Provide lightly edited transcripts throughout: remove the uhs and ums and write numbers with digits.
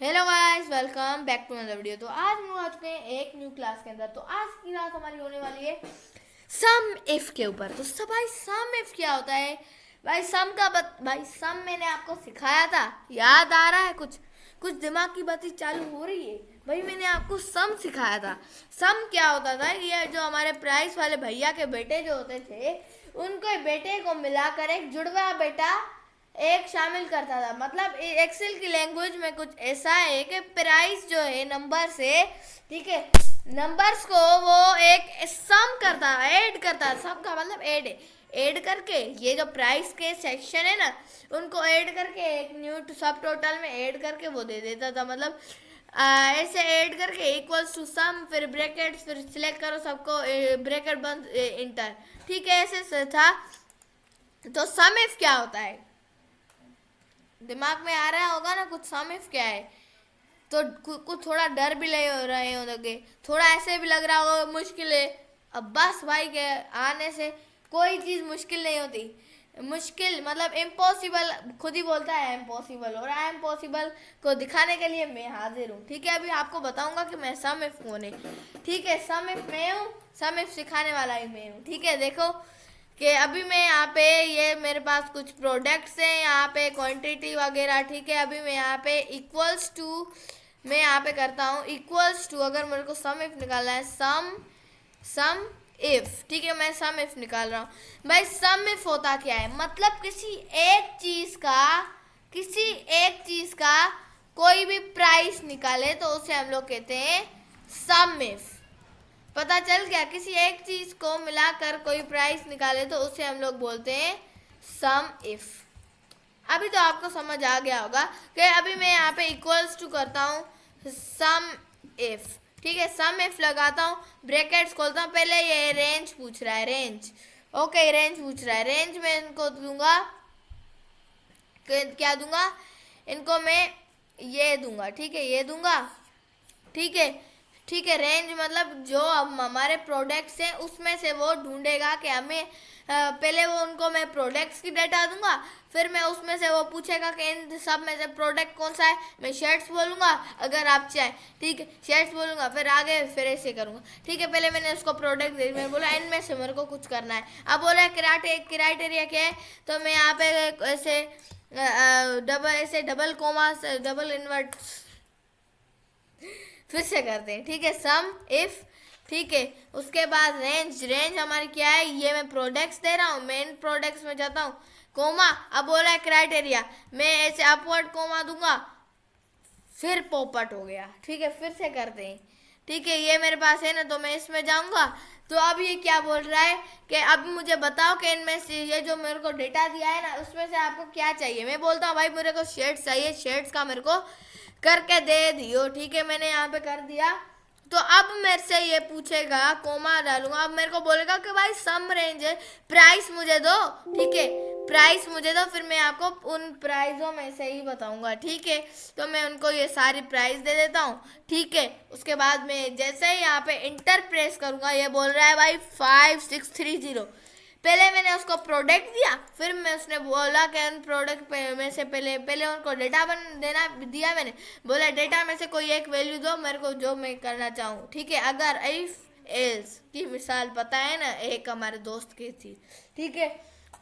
Hello guys, welcome back to another video. तो आज हम लोग आ चुके हैं एक न्यू क्लास के अंदर। तो आज की क्लास हमारी होने वाली है सम इफ के ऊपर। तो सब भाई सम इफ क्या होता है भाई? भाई सम मैंने आपको सिखाया था, याद आ रहा है? कुछ कुछ दिमाग की बातें चालू हो रही है भाई। मैंने आपको सम सिखाया था। सम क्या होता था? ये जो हमारे प्राइस वाले भैया के बेटे जो होते थे, उनके बेटे को मिलाकर एक जुड़वा बेटा एक शामिल करता था। मतलब एक्सेल की लैंग्वेज में कुछ ऐसा है कि प्राइस जो है नंबर से, ठीक है, नंबर्स को वो एक सम करता, ऐड करता। सम का मतलब ऐड है। ऐड करके ये जो प्राइस के सेक्शन है ना, उनको ऐड करके एक न्यू सब टोटल में ऐड करके वो दे देता था। मतलब ऐसे ऐड करके इक्वल्स टू सम, फिर ब्रैकेट्स, फिर सिलेक्ट करो सबको, ब्रैकेट बंद, इंटर, ठीक है, ऐसे था। तो सम इफ क्या होता है? दिमाग में आ रहा होगा ना कुछ सम इफ क्या है? तो कुछ थोड़ा डर भी ले रहे होंगे, थोड़ा ऐसे भी लग रहा होगा मुश्किल है। अब बस भाई के आने से कोई चीज़ मुश्किल नहीं होती। मुश्किल मतलब इम्पॉसिबल खुद ही बोलता है इम्पॉसिबल, और आई एम पॉसिबल को दिखाने के लिए मैं हाजिर हूँ। ठीक है, अभी आपको बताऊंगा कि मैं सम इफ कौन है। ठीक है, सम इफ मैं हूँ, सम इफ सिखाने वाला ही मैं हूँ। ठीक है, देखो कि अभी मैं यहाँ पे, ये मेरे पास कुछ प्रोडक्ट्स हैं यहाँ पे, क्वांटिटी वगैरह। ठीक है, अभी मैं यहाँ पे इक्वल्स टू, मैं यहाँ पे करता हूँ इक्वल्स टू। अगर मेरे को सम इफ निकालना है, सम इफ, ठीक है, मैं सम इफ निकाल रहा हूँ। भाई सम इफ होता क्या है? मतलब किसी एक चीज का कोई भी प्राइस निकाले तो उसे हम लोग कहते हैं सम इफ। पता चल गया? किसी एक चीज को मिलाकर कोई प्राइस निकाले तो उसे हम लोग बोलते हैं सम इफ। अभी तो आपको समझ आ गया होगा कि अभी मैं यहाँ पे इक्वल्स टू करता हूँ सम इफ। ठीक है, सम इफ लगाता हूँ, ब्रैकेट्स खोलता हूँ। पहले ये रेंज पूछ रहा है, रेंज, ओके, रेंज पूछ रहा है। रेंज में इनको दूंगा, क्या दूंगा इनको? मैं ये दूंगा, ठीक है, ये दूंगा। ठीक है, ठीक है, रेंज मतलब जो अब हमारे प्रोडक्ट्स हैं उसमें से वो ढूंढेगा कि हमें पहले वो उनको मैं प्रोडक्ट्स की डाटा दूंगा, फिर मैं उसमें से वो पूछेगा कि इन सब में से प्रोडक्ट कौन सा है। मैं शर्ट्स बोलूँगा अगर आप चाहें, ठीक है, शर्ट्स बोलूँगा, फिर आगे फिर ऐसे करूँगा। ठीक है, पहले मैंने उसको प्रोडक्ट दे, मैंने बोला इनमें से मेरे को कुछ करना है। अब बोला क्राइटेरिया क्या है, तो मैं यहाँ पे ऐसे डबल कोमा, डबल इन्वर्ट फिर से करते हैं। ठीक है, सम इफ, ठीक है, उसके बाद रेंज, रेंज हमारी क्या है? ये मैं प्रोडक्ट्स दे रहा हूँ, मैं इन प्रोडक्ट्स में जाता हूँ, कोमा। अब बोला है क्राइटेरिया, मैं ऐसे अपवर्ड कोमा दूंगा, फिर पॉपअट हो गया। ठीक है, फिर से करते हैं। ठीक है, ये मेरे पास है ना, तो मैं इसमें जाऊंगा। तो अब ये क्या बोल रहा है कि अब मुझे बताओ कि इनमें से ये जो मेरे को डेटा दिया है ना, उसमें से आपको क्या चाहिए? मैं बोलता हूँ भाई मेरे को शर्ट्स चाहिए, शर्ट्स का मेरे को करके दे दियो। ठीक है, मैंने यहाँ पे कर दिया। तो अब मेरे से ये पूछेगा, कोमा डालूंगा, अब मेरे को बोलेगा कि भाई सम रेंज है, प्राइस मुझे दो। ठीक है, प्राइस मुझे दो, फिर मैं आपको उन प्राइसों में से ही बताऊंगा। ठीक है, तो मैं उनको ये सारी प्राइस दे देता हूँ। ठीक है, उसके बाद मैं जैसे ही यहाँ पे इंटर प्रेस करूँगा, ये बोल रहा है भाई 5630। पहले मैंने उसको प्रोडक्ट दिया, फिर मैं उसने बोला कि उन प्रोडक्ट में से पहले उनको डेटा देना दिया। मैंने बोला डेटा में से कोई एक वैल्यू दो मेरे को जो मैं करना चाहूँ। ठीक है, अगर इफ एल्स की मिसाल पता है ना, एक हमारे दोस्त की थी। ठीक है,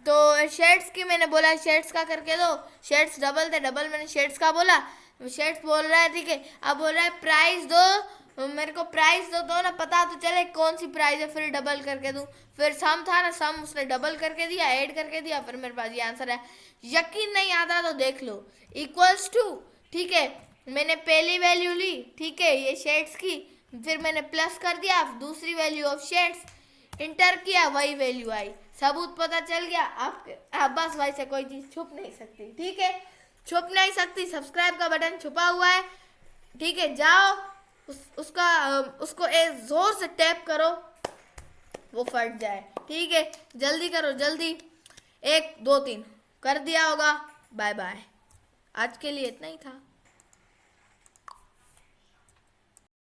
तो शर्ट्स की मैंने बोला शर्ट्स का करके दो, शर्ट्स डबल थे, डबल मैंने शर्ट्स का बोला, शर्ट्स बोल रहा है। ठीक है, अब बोल रहा है प्राइस दो, मेरे को प्राइस दो ना, पता तो चले कौन सी प्राइस है, फिर डबल करके दूं। फिर सम था ना, सम उसने डबल करके दिया, ऐड करके दिया, फिर मेरे पास ये आंसर है। यकीन नहीं आता तो देख लो, इक्वल्स टू। ठीक है, मैंने पहली वैल्यू ली, ठीक है, ये शेड्स की, फिर मैंने प्लस कर दिया दूसरी वैल्यू ऑफ शेड्स, इंटर किया, वही वैल्यू आई। सबूत पता चल गया। आप बस भाई से कोई चीज़ छुप नहीं सकती। ठीक है, छुप नहीं सकती। सब्सक्राइब का बटन छुपा हुआ है। ठीक है, जाओ उसको एक जोर से टैप करो, वो फट जाए। ठीक है, जल्दी करो, जल्दी। 1 2 3 कर दिया होगा। बाय बाय, आज के लिए इतना ही था।